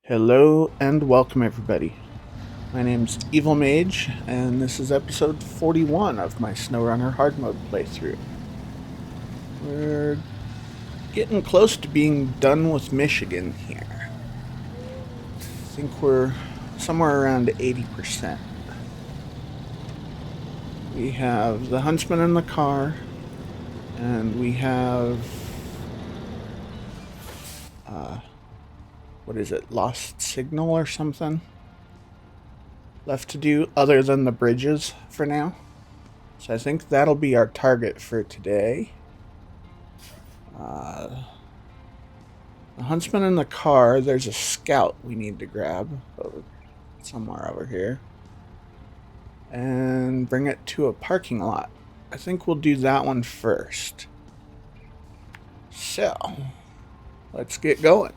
Hello and welcome, everybody. My name's Evil Mage, and this is episode 41 of my Snowrunner hard mode playthrough. We're getting close to being done with Michigan here. I think we're somewhere around 80%. We have the Huntsman in the car, and we have what is it, lost signal or something left to do other than the bridges for now. So I think that'll be our target for today. The Huntsman in the car, there's a scout we need to grab somewhere over here and bring it to a parking lot. I think we'll do that one first. So, let's get going.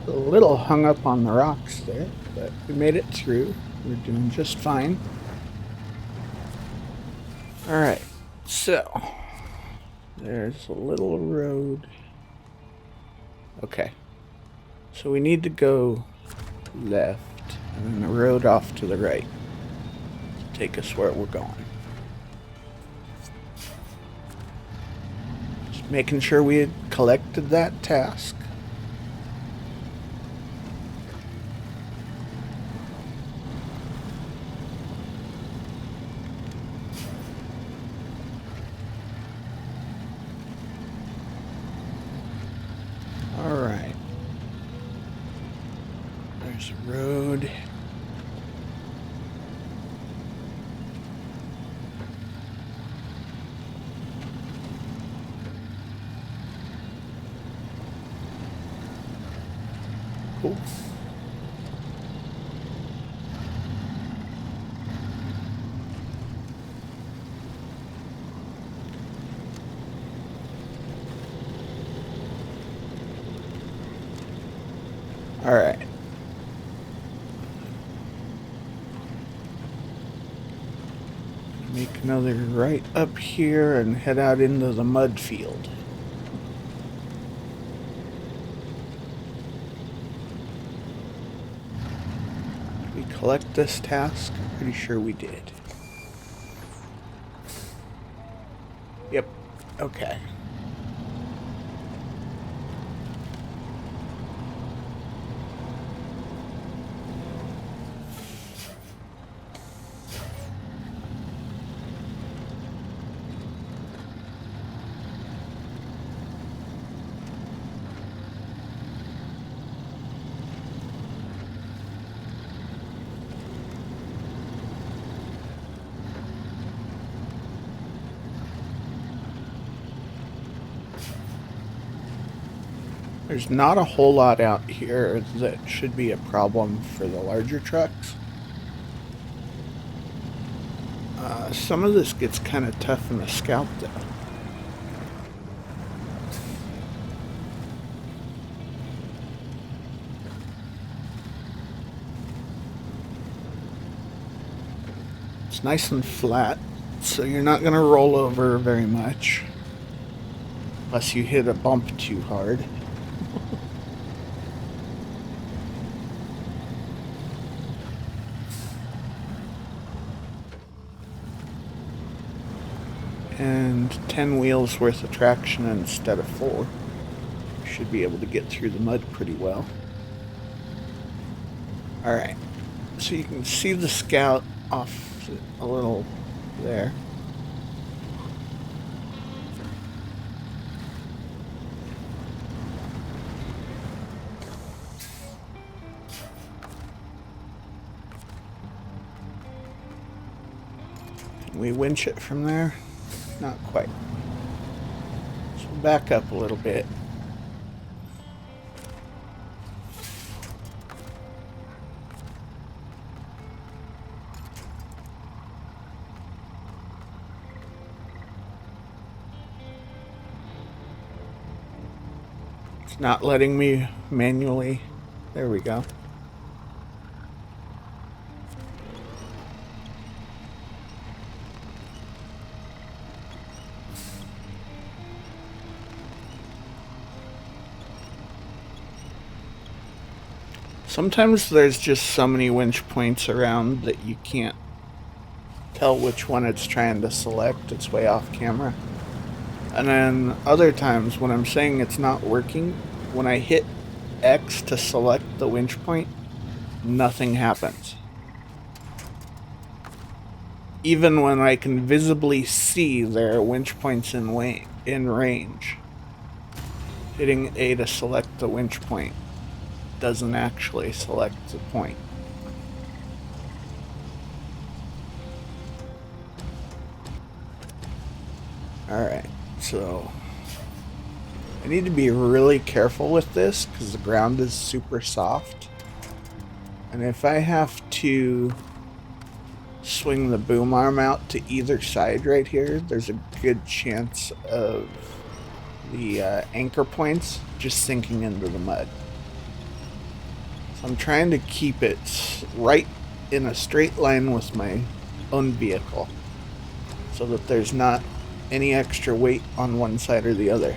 A little hung up on the rocks there, but we made it through. We're doing just fine. Alright, so there's a little road. Okay, so we need to go left and then the road off to the right to take us where we're going. Just making sure we had collected that task. Alright. There's a road. Cool. Alright. Make another right up here and head out into the mud field. Did we collect this task? I'm pretty sure we did. Yep. Okay. There's not a whole lot out here that should be a problem for the larger trucks. Some of this gets kind of tough in the Scout though. It's nice and flat, so you're not going to roll over very much. Unless you hit a bump too hard. And 10 wheels worth of traction instead of 4. You should be able to get through the mud pretty well. Alright, so you can see the Scout off a little there. Can we winch it from there? Not quite. So back up a little bit. It's not letting me manually. There we go. Sometimes there's just so many winch points around that you can't tell which one it's trying to select. It's way off camera. And then other times when I'm saying it's not working, when I hit X to select the winch point, nothing happens. Even when I can visibly see there are winch points in range, hitting A to select the winch point doesn't actually select the point. Alright, so I need to be really careful with this because the ground is super soft. And if I have to swing the boom arm out to either side right here, there's a good chance of the anchor points just sinking into the mud. So I'm trying to keep it right in a straight line with my own vehicle so that there's not any extra weight on one side or the other.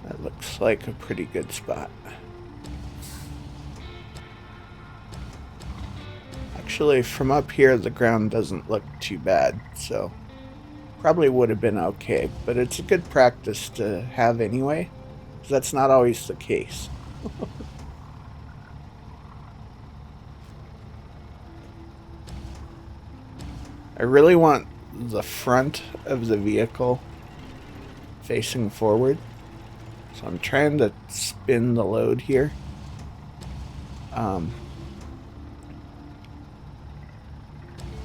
That looks like a pretty good spot. Actually, from up here, the ground doesn't look too bad, so probably would have been okay, but it's a good practice to have anyway, because that's not always the case. I really want the front of the vehicle facing forward, so I'm trying to spin the load here.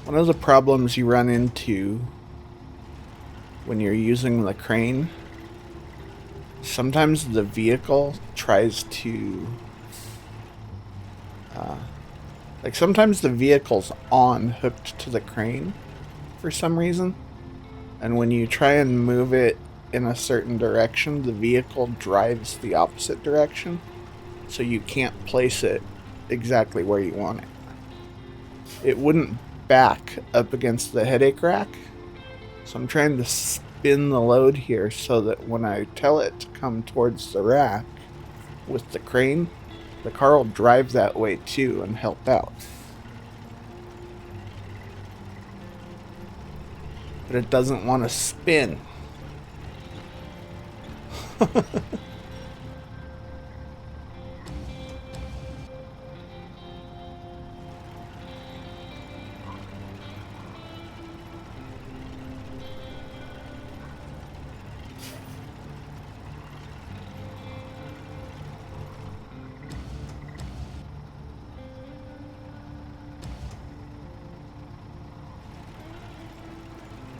One of the problems you run into when you're using the crane, sometimes the vehicle tries to sometimes the vehicle's hooked to the crane for some reason, and when you try and move it in a certain direction, the vehicle drives the opposite direction, so you can't place it exactly where you want it. It wouldn't back up against the headache rack, so I'm trying to spin the load here so that when I tell it to come towards the rack with the crane, the car will drive that way too and help out. But it doesn't want to spin.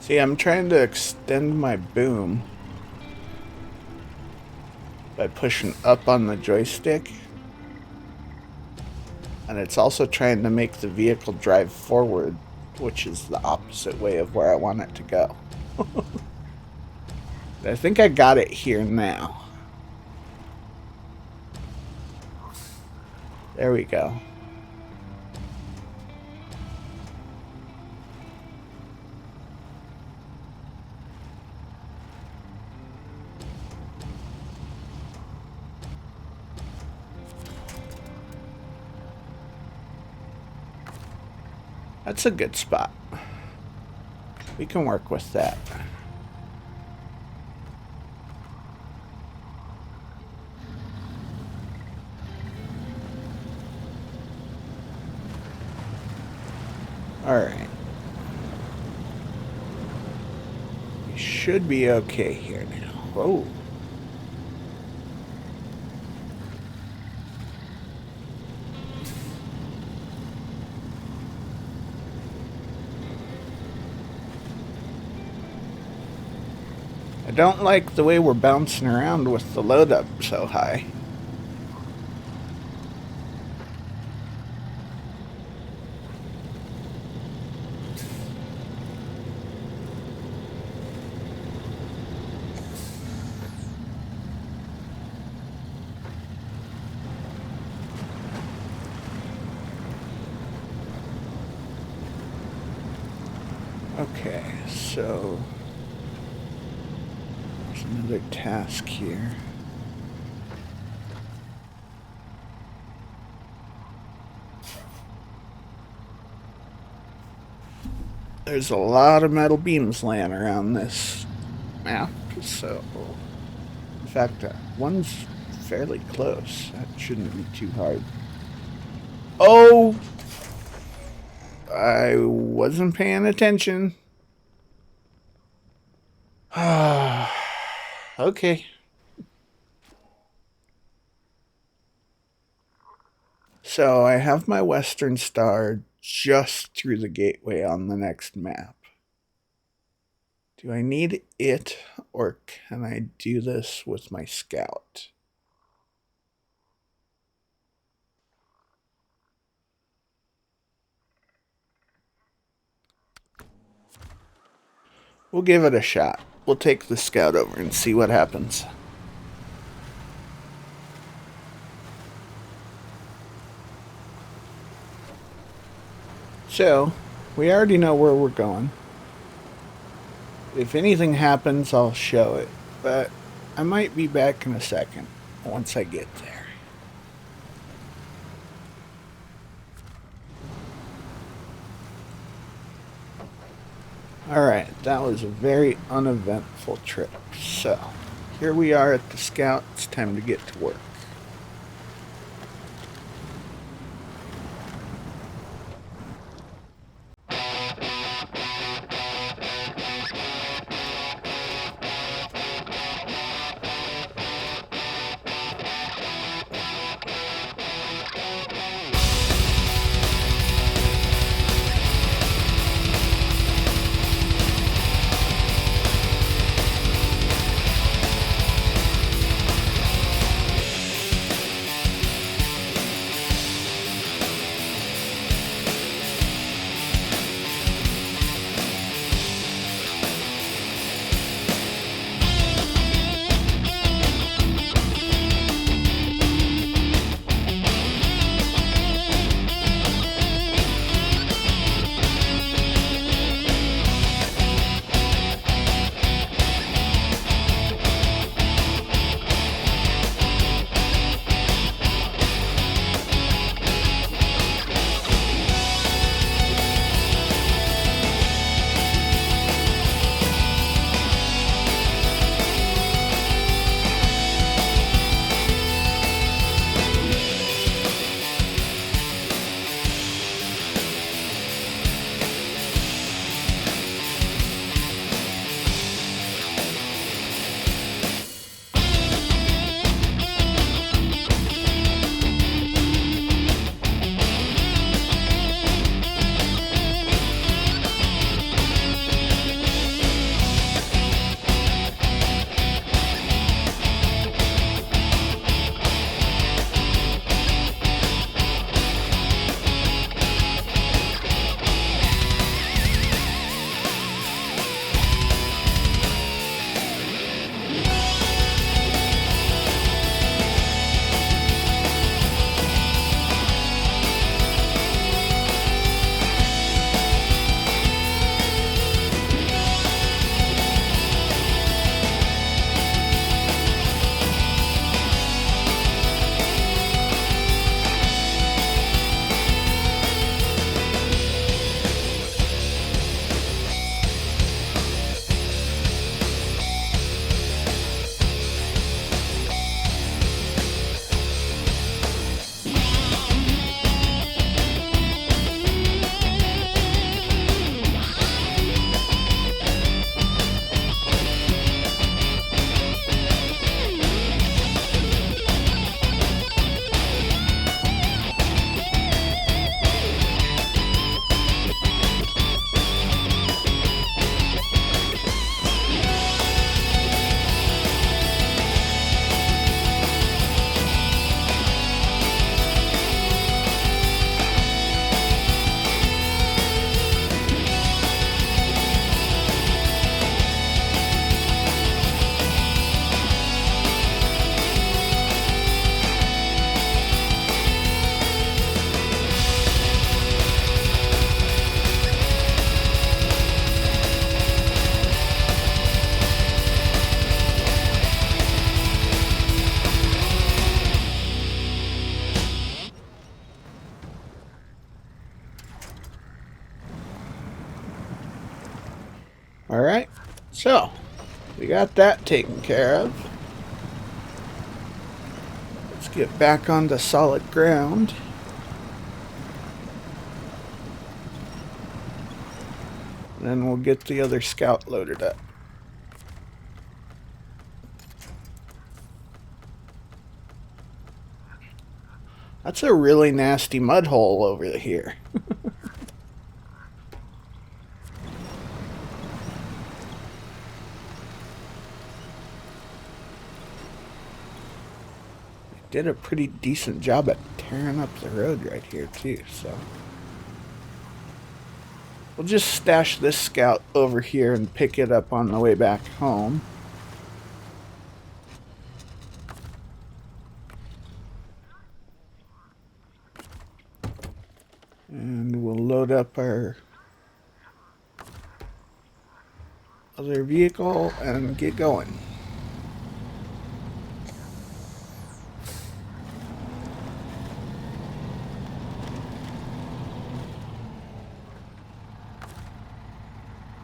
See, I'm trying to extend my boom by pushing up on the joystick. And it's also trying to make the vehicle drive forward, which is the opposite way of where I want it to go. I think I got it here now. There we go. That's a good spot. We can work with that. Alright. We should be okay here now. Whoa. I don't like the way we're bouncing around with the load up so high. Okay, so there's another task here. There's a lot of metal beams laying around this map, so in fact, one's fairly close. That shouldn't be too hard. Oh! I wasn't paying attention. Okay. So I have my Western Star just through the gateway on the next map. Do I need it, or can I do this with my Scout? We'll give it a shot. We'll take the Scout over and see what happens. So, we already know where we're going. If anything happens, I'll show it, but I might be back in a second once I get there. Alright, that was a very uneventful trip. So, here we are at the Scout. It's time to get to work. Alright, so we got that taken care of. Let's get back onto solid ground. And then we'll get the other scout loaded up. That's a really nasty mud hole over here. Did a pretty decent job at tearing up the road right here too, so we'll just stash this scout over here and pick it up on the way back home. And we'll load up our other vehicle and get going.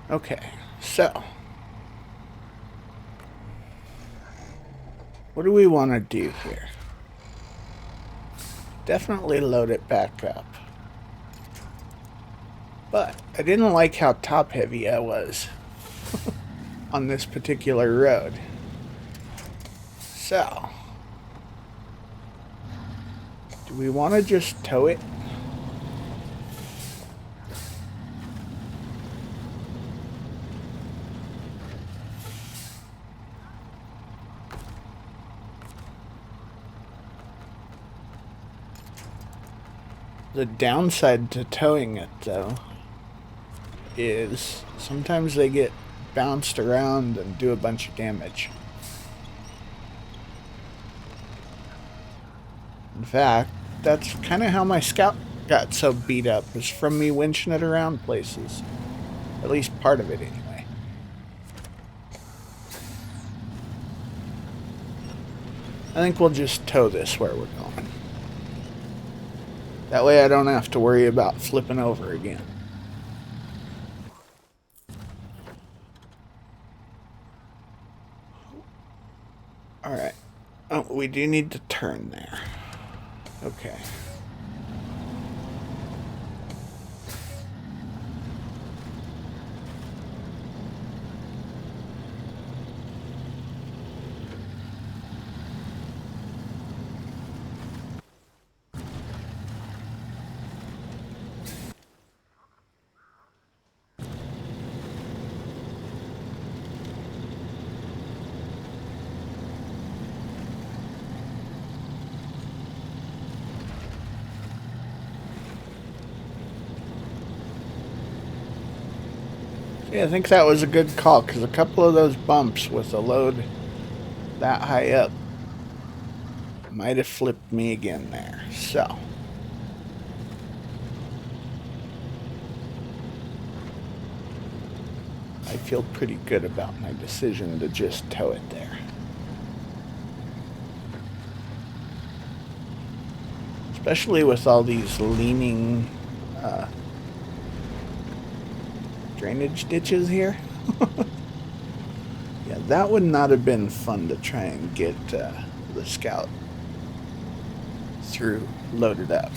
Okay, so what do we want to do here? Definitely load it back up. But I didn't like how top heavy I was on this particular road. So, do we want to just tow it? The downside to towing it, though, is sometimes they get bounced around and do a bunch of damage. In fact, that's kind of how my scout got so beat up, is from me winching it around places. At least part of it, anyway. I think we'll just tow this where we're going. That way I don't have to worry about flipping over again. Alright. Oh, we do need to turn there. Okay. Yeah, I think that was a good call, because a couple of those bumps with a load that high up might have flipped me again there. So, I feel pretty good about my decision to just tow it there. Especially with all these leaning drainage ditches here. Yeah, that would not have been fun to try and get the scout through loaded up.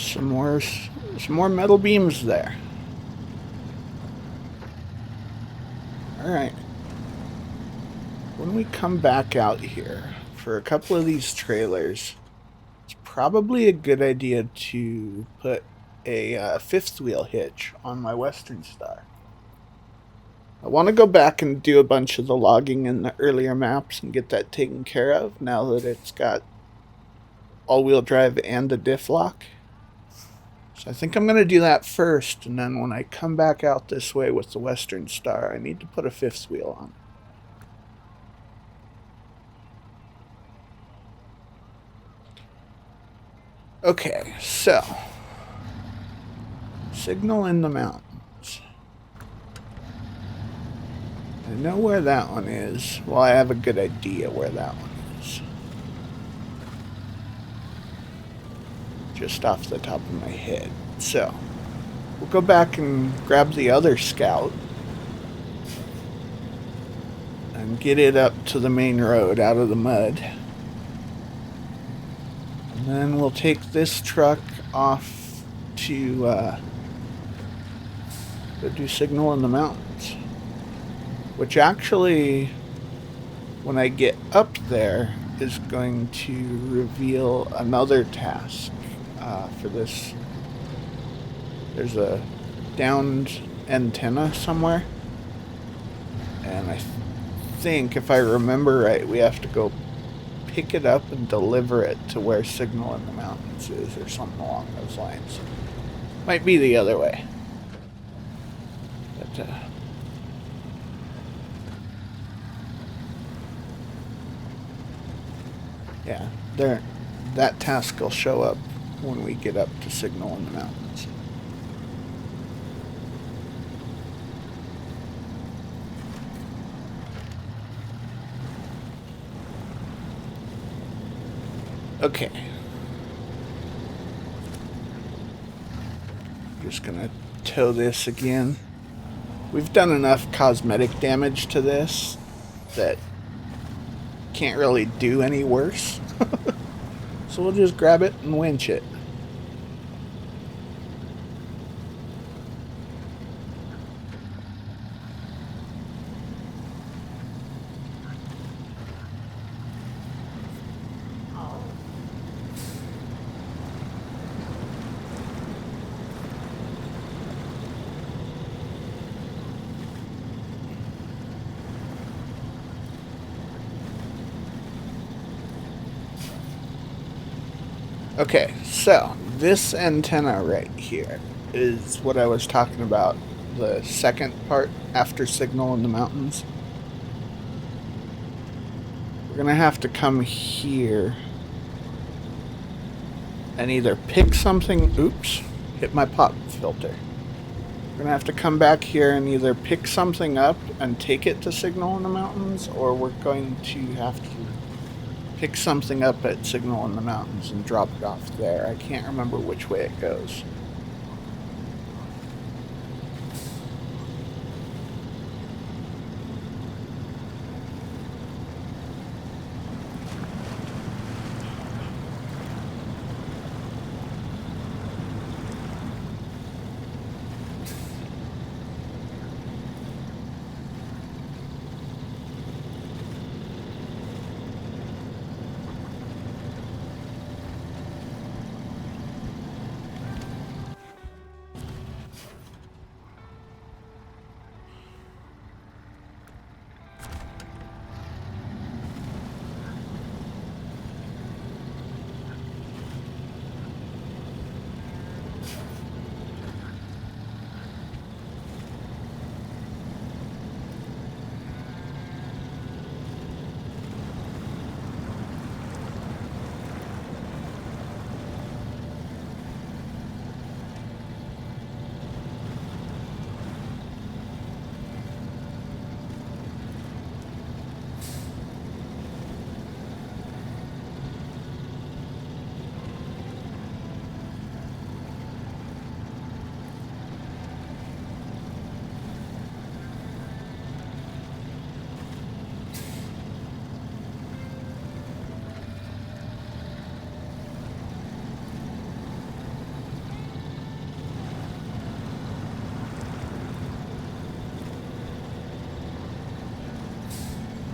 some more metal beams there. Alright. When we come back out here for a couple of these trailers, it's probably a good idea to put a fifth wheel hitch on my Western Star. I want to go back and do a bunch of the logging in the earlier maps and get that taken care of now that it's got all-wheel drive and a diff lock. So I think I'm going to do that first, and then when I come back out this way with the Western Star, I need to put a fifth wheel on. Okay, so signal in the mountains. I know where that one is. Well, I have a good idea where that one is. Just off the top of my head. So, we'll go back and grab the other scout and get it up to the main road out of the mud. And then we'll take this truck off to go do signal in the mountains. Which actually, when I get up there, is going to reveal another task for this. There's a downed antenna somewhere. And I think, if I remember right, we have to go pick it up and deliver it to where signal in the mountains is, or something along those lines. Might be the other way. But, yeah, there. That task will show up when we get up to signal in the mountains. Okay. Just gonna tow this again. We've done enough cosmetic damage to this that can't really do any worse. So we'll just grab it and winch it. Okay, so this antenna right here is what I was talking about, the second part after signal in the mountains. We're going to have to come here and either pick something, oops, hit my pop filter. We're going to have to come back here and either pick something up and take it to signal in the mountains, or we're going to have to pick something up at signal in the mountains and drop it off there. I can't remember which way it goes.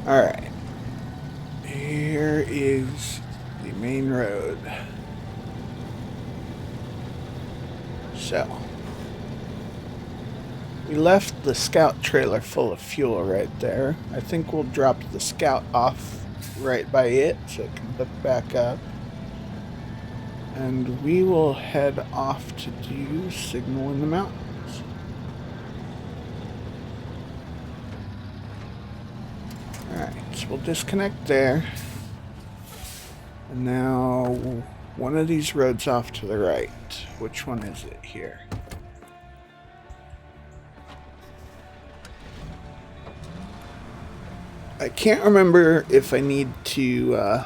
Alright. Here is the main road. So, we left the scout trailer full of fuel right there. I think we'll drop the scout off right by it so it can hook back up. And we will head off to do signal in the mountains. Alright, so we'll disconnect there. And now one of these roads off to the right. Which one is it here? I can't remember if I need to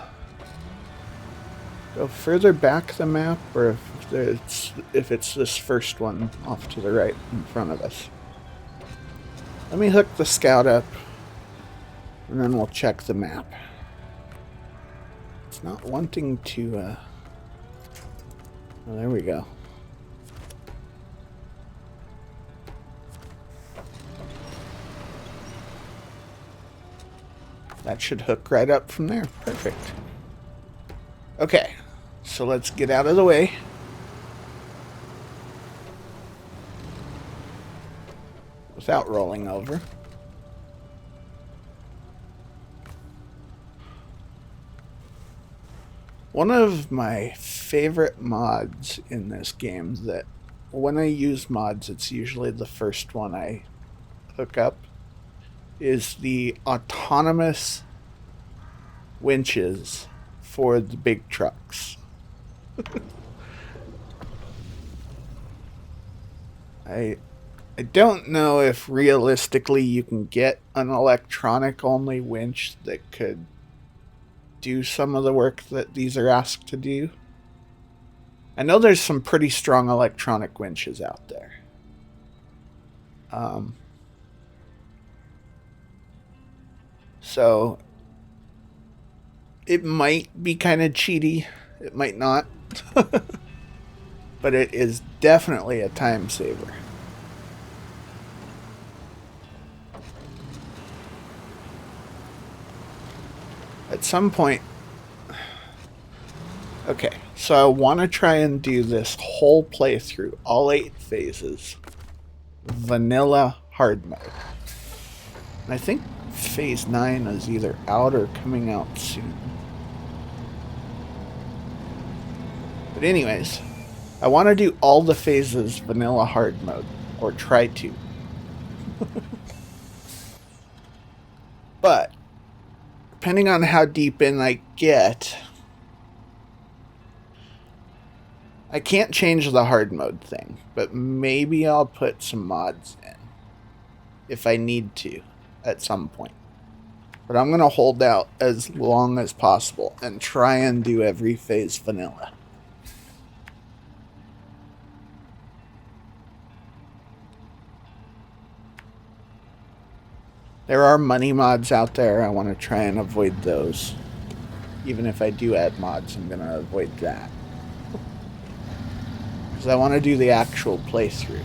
go further back the map or if it's this first one off to the right in front of us. Let me hook the scout up and then we'll check the map. It's not wanting to oh, there we go. That should hook right up from there. Perfect. Okay, so let's get out of the way. Without rolling over. One of my favorite mods in this game that when I use mods, it's usually the first one I hook up, is the autonomous winches for the big trucks. I don't know if realistically you can get an electronic only winch that could do some of the work that these are asked to do. I know there's some pretty strong electronic winches out there. So it might be kind of cheaty. It might not. But it is definitely a time saver. At some point... Okay, so I want to try and do this whole playthrough, all 8 phases, vanilla hard mode. And I think phase 9 is either out or coming out soon. But anyways, I want to do all the phases vanilla hard mode, or try to. But, depending on how deep in I get, I can't change the hard mode thing, but maybe I'll put some mods in if I need to at some point. But I'm going to hold out as long as possible and try and do every phase vanilla. There are money mods out there. I want to try and avoid those. Even if I do add mods, I'm going to avoid that. Because I want to do the actual playthrough,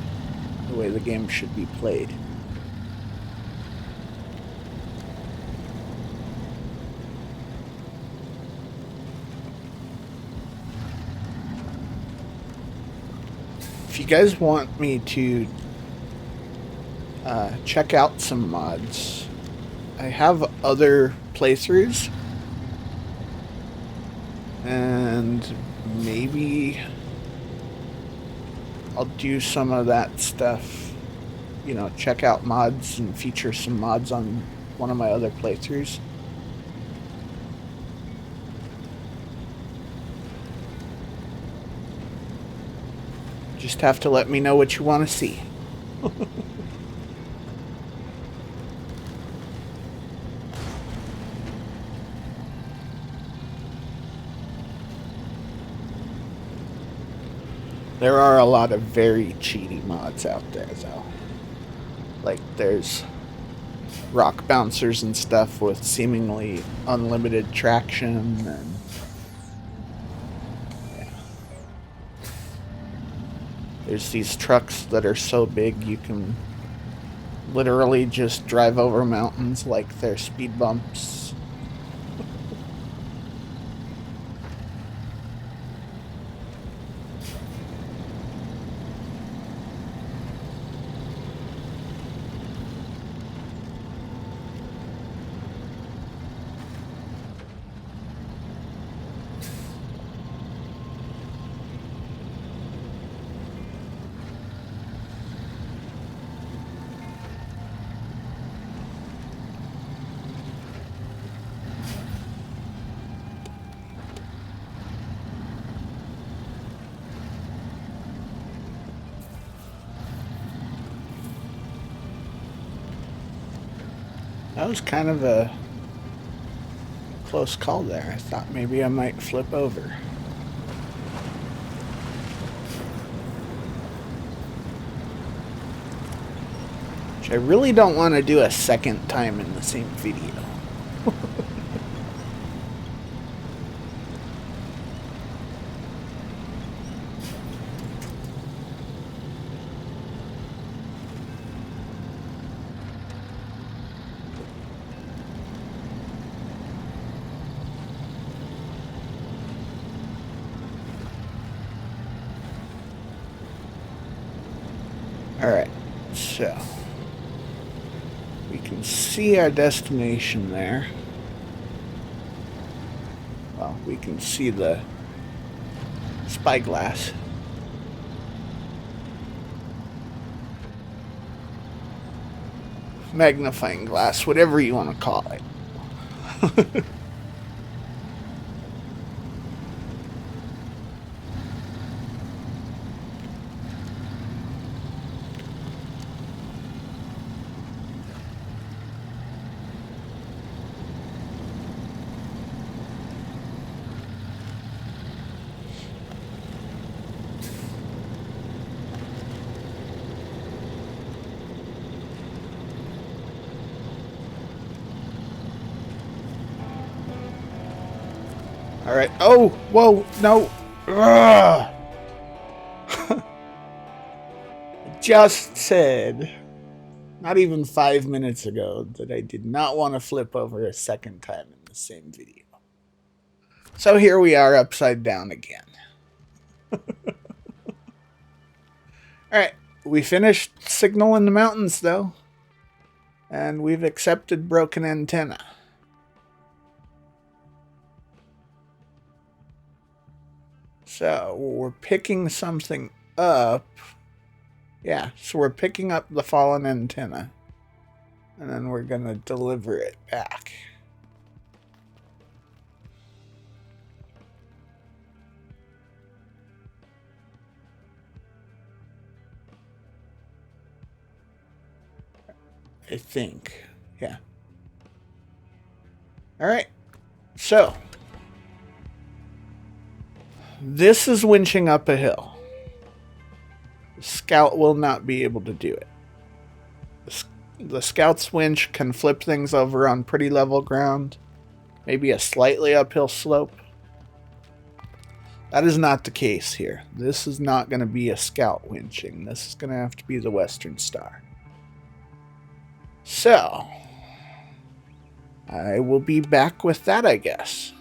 the way the game should be played. If you guys want me to check out some mods, I have other playthroughs, and maybe I'll do some of that stuff, you know, check out mods and feature some mods on one of my other playthroughs. Just have to let me know what you want to see. There are a lot of very cheaty mods out there, though. Like, there's rock bouncers and stuff with seemingly unlimited traction, and yeah. There's these trucks that are so big you can literally just drive over mountains like they're speed bumps. That was kind of a close call there. I thought maybe I might flip over. Which I really don't want to do a second time in the same video. Alright, so we can see our destination there. Well, we can see the spyglass. Magnifying glass, whatever you want to call it. All right. Oh, whoa, no. Just said, not even 5 minutes ago, that I did not want to flip over a second time in the same video. So here we are upside down again. Alright, we finished Signal in the Mountains, though. And we've accepted broken antenna. So we're picking something up. Yeah, so we're picking up the fallen antenna. And then we're going to deliver it back. I think. Yeah. Alright. So. This is winching up a hill. The Scout will not be able to do it. The Scout's winch can flip things over on pretty level ground. Maybe a slightly uphill slope. That is not the case here. This is not going to be a Scout winching. This is going to have to be the Western Star. So, I will be back with that, I guess.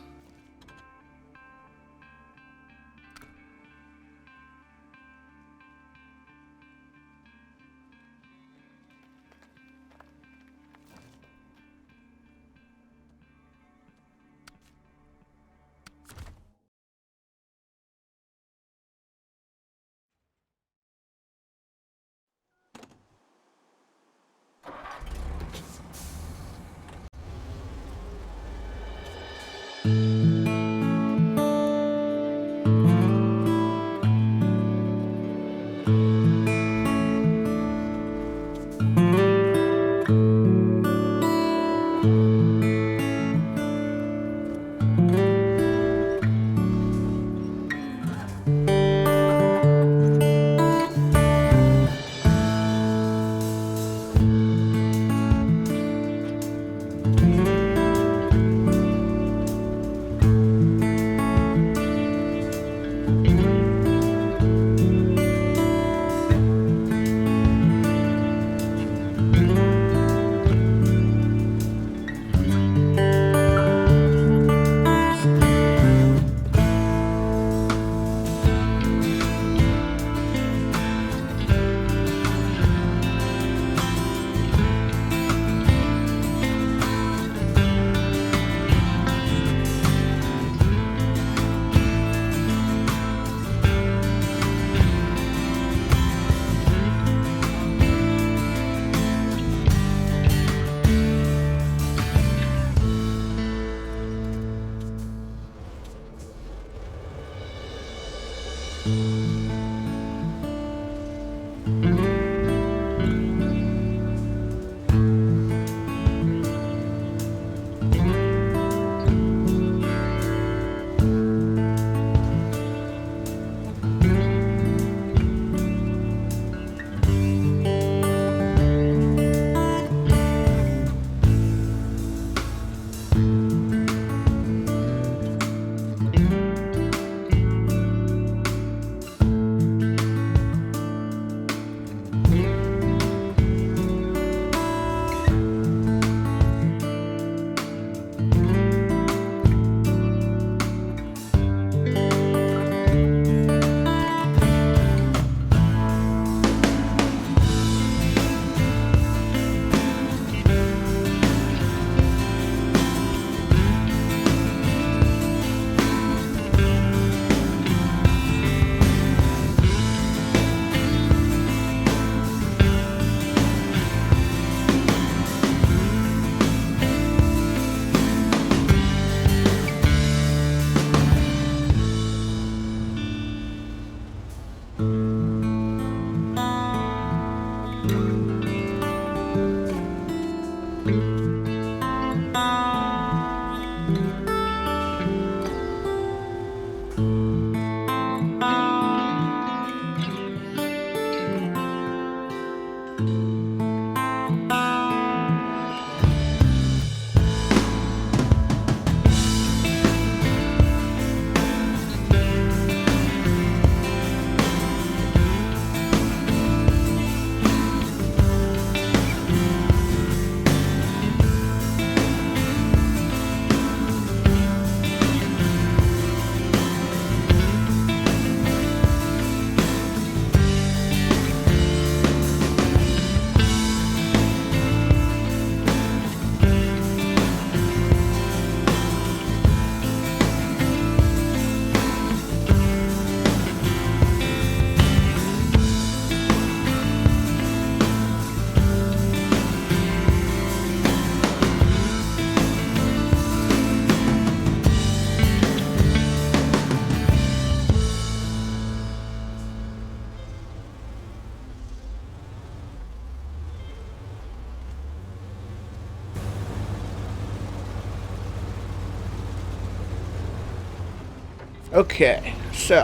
Okay, so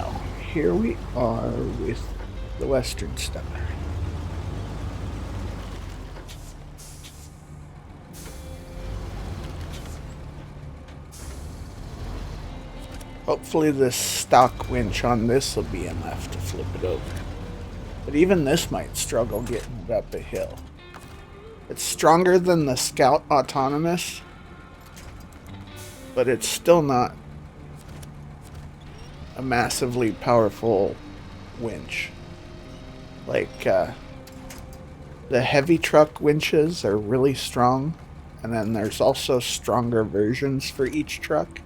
here we are with the Western Star. Hopefully the stock winch on this will be enough to flip it over. But even this might struggle getting it up a hill. It's stronger than the Scout Autonomous, but it's still not a massively powerful winch. Like, the heavy truck winches are really strong, and then there's also stronger versions for each truck.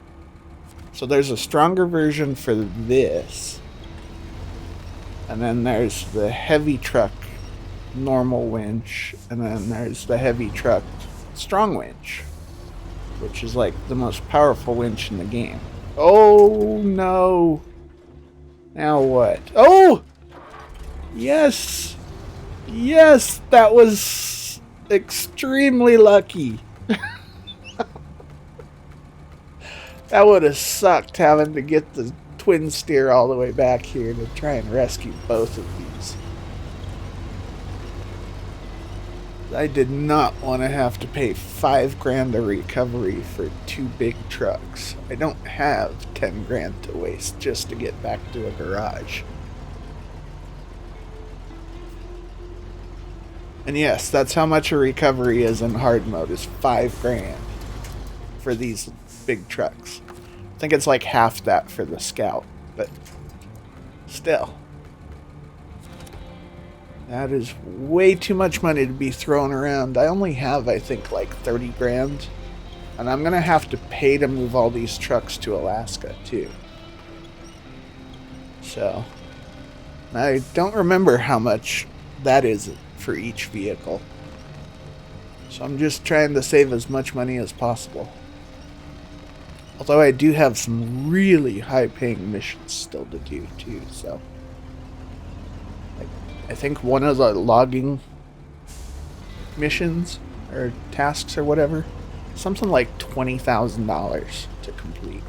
So there's a stronger version for this, and then there's the heavy truck normal winch, and then there's the heavy truck strong winch, which is like the most powerful winch in the game. Oh no! Now what? Oh! Yes! Yes! That was extremely lucky. That would have sucked having to get the twin steer all the way back here to try and rescue both of these. I did not want to have to pay $5,000 a recovery for 2 big trucks. I don't have 10 grand to waste just to get back to a garage. And yes, that's how much a recovery is in hard mode, is $5,000 for these big trucks. I think it's like half that for the Scout, but still. That is way too much money to be thrown around. I only have, I think, like 30 grand. And I'm going to have to pay to move all these trucks to Alaska, too. So, I don't remember how much that is for each vehicle. So I'm just trying to save as much money as possible. Although I do have some really high-paying missions still to do, too, so... I think one of the logging missions, or tasks or whatever, something like $20,000 to complete.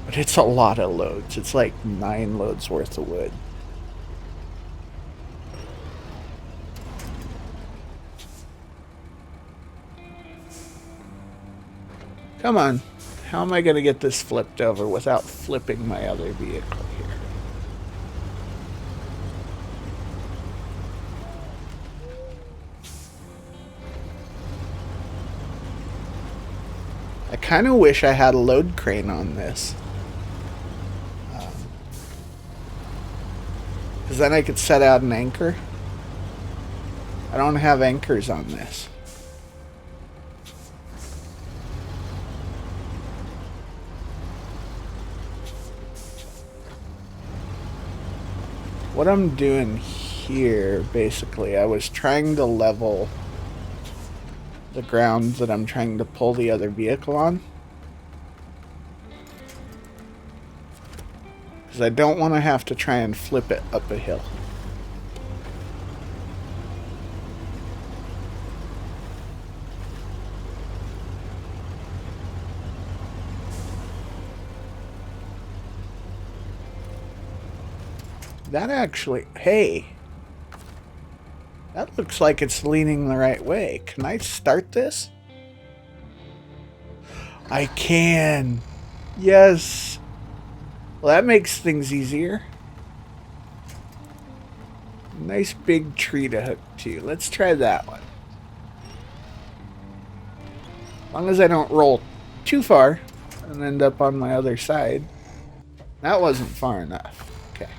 But it's a lot of loads. It's like 9 loads worth of wood. Come on. How am I going to get this flipped over without flipping my other vehicle here? I kind of wish I had a load crane on this. Because then I could set out an anchor. I don't have anchors on this. What I'm doing here, basically, I was trying to level the ground that I'm trying to pull the other vehicle on. Because I don't want to have to try and flip it up a hill. That actually... Hey! That looks like it's leaning the right way. Can I start this? I can! Yes! Well, that makes things easier. Nice big tree to hook to. Let's try that one. As long as I don't roll too far and end up on my other side. That wasn't far enough. Okay.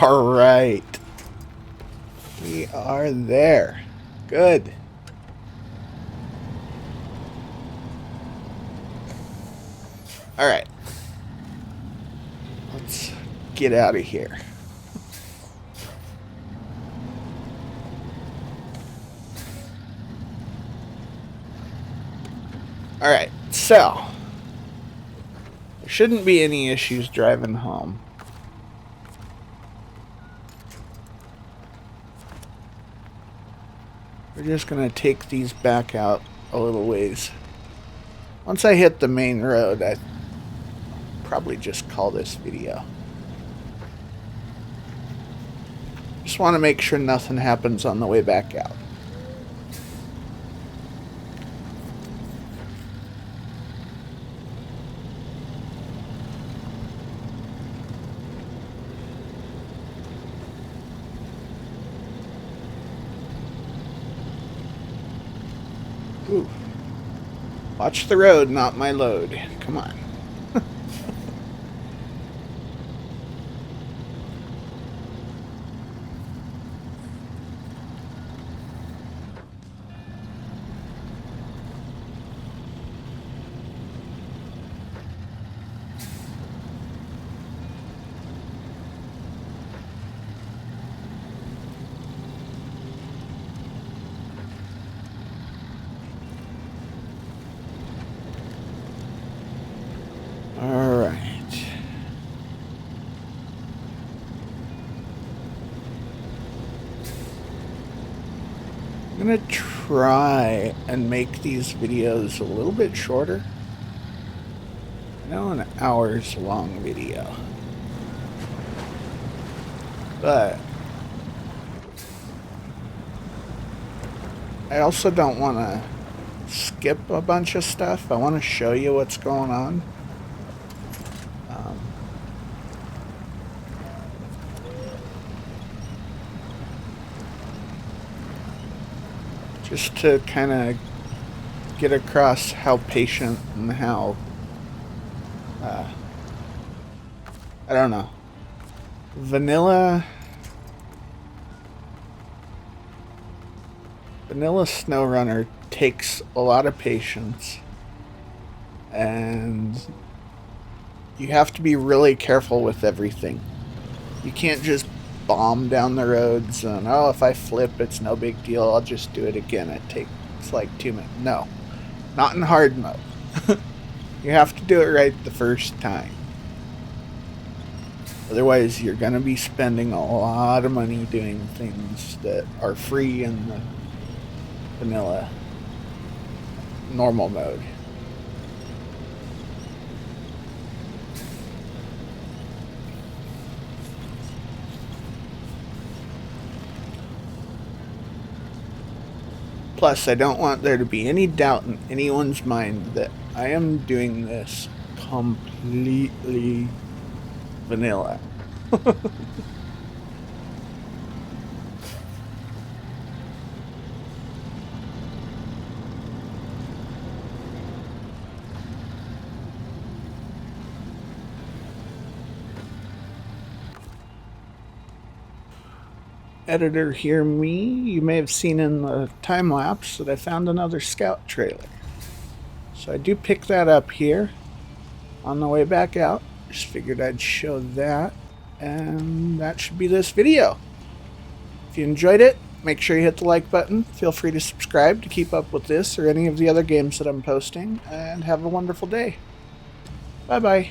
All right. We are there. Good. All right. Let's get out of here. All right. So, there shouldn't be any issues driving home. We're just going to take these back out a little ways. Once I hit the main road, I'd probably just call this video. Just want to make sure nothing happens on the way back out. Ooh. Watch the road, not my load. Come on. Alright. I'm gonna try and make these videos a little bit shorter. I know an hour's long video, but I also don't want to skip a bunch of stuff. I want to show you what's going on. Just to kind of get across how patient and how, I don't know, vanilla Snowrunner takes a lot of patience, and you have to be really careful with everything. You can't just bomb down the roads and, oh, if I flip, it's no big deal, I'll just do it again. It takes like 2 minutes. No, not in hard mode. You have to do it right the first time. Otherwise, you're going to be spending a lot of money doing things that are free in the vanilla normal mode. Plus, I don't want there to be any doubt in anyone's mind that I am doing this completely vanilla. Editor, hear me. You may have seen in the time lapse that I found another scout trailer. So I do pick that up here on the way back out. Just figured I'd show that, and that should be this video. If you enjoyed it, make sure you hit the like button. Feel free to subscribe to keep up with this or any of the other games that I'm posting, and have a wonderful day. Bye bye.